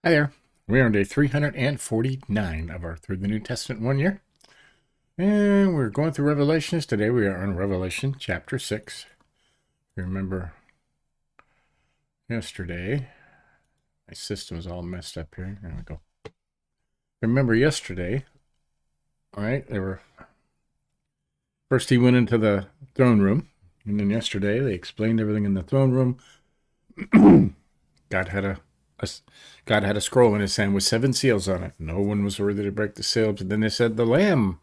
Hi there. We are on day 349 of our Through the New Testament 1 year. And we're going through Revelations. Today we are on Revelation chapter 6. Remember yesterday, my system is all messed up here. There we go. Remember yesterday, all right, first he went into the throne room. And then yesterday they explained everything in the throne room. God had a scroll in his hand with 7 seals on it. No one was worthy to break the seals. And then they said the Lamb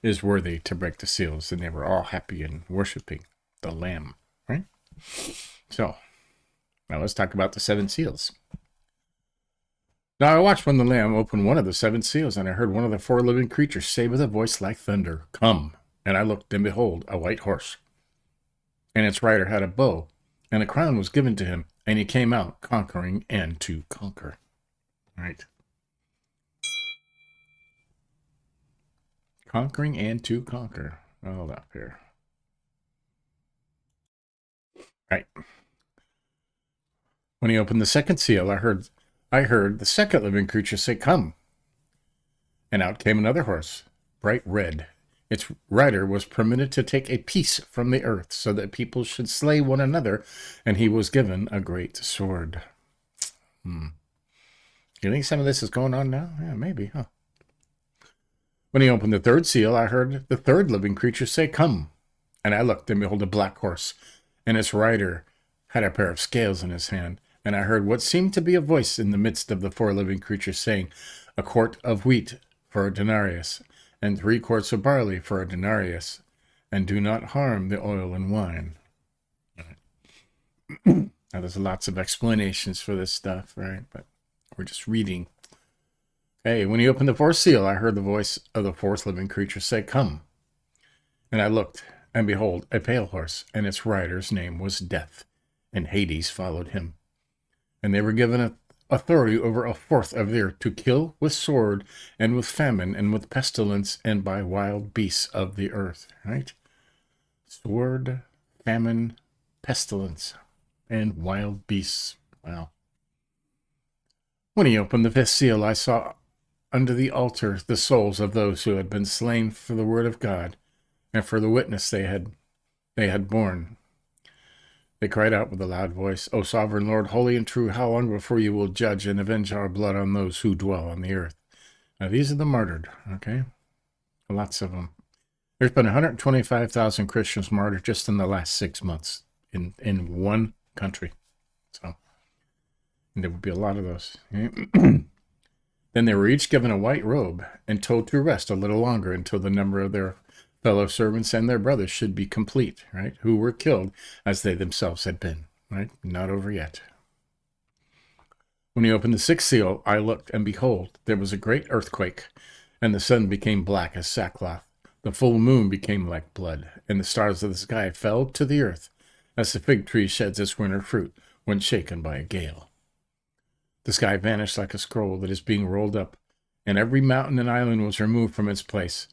is worthy to break the seals. And they were all happy and worshiping the Lamb, right? So, now let's talk about the 7 seals. Now I watched when the Lamb opened one of the 7 seals, and I heard one of the 4 living creatures say with a voice like thunder, "Come." And I looked, and behold, a white horse. And its rider had a bow, and a crown was given to him. And he came out conquering and to conquer. Right? Conquering and to conquer. Hold up here. Right. When he opened the 2nd seal, I heard the 2nd living creature say, "Come." And out came another horse, bright red. Its rider was permitted to take a piece from the earth so that people should slay one another, and he was given a great sword. You think some of this is going on now? Yeah, maybe, huh? When he opened the 3rd seal, I heard the 3rd living creature say, "Come." And I looked, and behold, a black horse, and its rider had a pair of scales in his hand. And I heard what seemed to be a voice in the midst of the 4 living creatures saying, "A quart of wheat for a denarius, and 3 quarts of barley for a denarius, and do not harm the oil and wine." Now, there's lots of explanations for this stuff, right? But we're just reading. Hey, when he opened the 4th seal, I heard the voice of the 4th living creature say, "Come." And I looked, and behold, a pale horse, and its rider's name was Death, and Hades followed him. And they were given authority over 1/4 of the earth to kill with sword, and with famine, and with pestilence, and by wild beasts of the earth. Right? Sword, famine, pestilence, and wild beasts. Wow. When he opened the 5th seal, I saw under the altar the souls of those who had been slain for the word of God and for the witness they had borne. They cried out with a loud voice, "O sovereign Lord, holy and true, how long before you will judge and avenge our blood on those who dwell on the earth?" Now, these are the martyred, okay? Lots of them. There's been 125,000 Christians martyred just in the last 6 months in one country. So, and there would be a lot of those. Then they were each given a white robe and told to rest a little longer until the number of their fellow servants and their brothers should be complete, right? Who were killed as they themselves had been, right? Not over yet. When he opened the 6th seal, I looked, and behold, there was a great earthquake, and the sun became black as sackcloth. The full moon became like blood, and the stars of the sky fell to the earth, as the fig tree sheds its winter fruit when shaken by a gale. The sky vanished like a scroll that is being rolled up, and every mountain and island was removed from its place.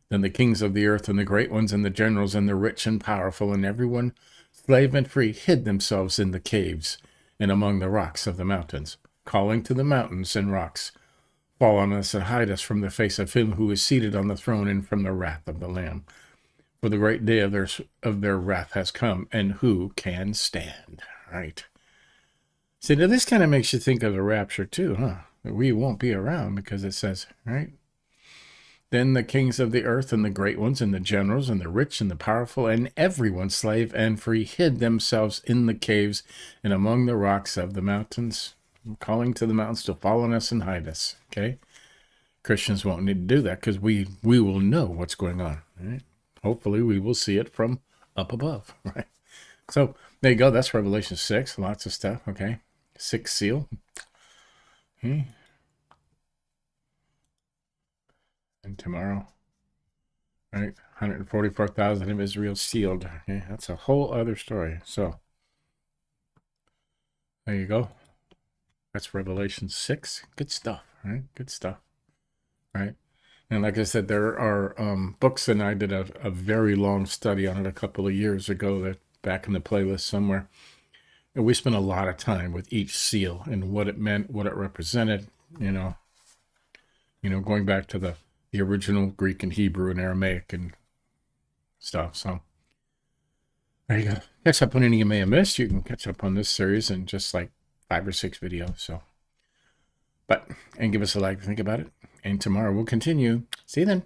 Then the kings of the earth, and the great ones, and the generals, and the rich and powerful, and everyone, slave and free, hid themselves in the caves and among the rocks of the mountains, calling to the mountains and rocks, "Fall on us and hide us from the face of him who is seated on the throne and from the wrath of the Lamb. For the great day of their wrath has come, and who can stand?" Right. See, now this kind of makes you think of the rapture too, huh? That we won't be around, because it says, right? Then the kings of the earth, and the great ones, and the generals, and the rich, and the powerful, and everyone, slave and free, hid themselves in the caves and among the rocks of the mountains, calling to the mountains to fall on us and hide us. Okay? Christians won't need to do that, because we will know what's going on. Right? Hopefully we will see it from up above. Right? So there you go. That's Revelation 6. Lots of stuff. Okay? 6th seal. Okay. And tomorrow, right, 144,000 of Israel sealed. Okay, that's a whole other story. So there you go. That's Revelation 6. Good stuff, right? Good stuff, right? And like I said, there are books, and I did a very long study on it a couple of years ago, that back in the playlist somewhere. And we spent a lot of time with each seal and what it meant, what it represented, you know, going back to the original Greek and Hebrew and Aramaic and stuff. So there you go. Catch up on any you may have missed. You can catch up on this series in just like 5 or 6 videos. So, and give us a like, think about it. And tomorrow we'll continue. See you then.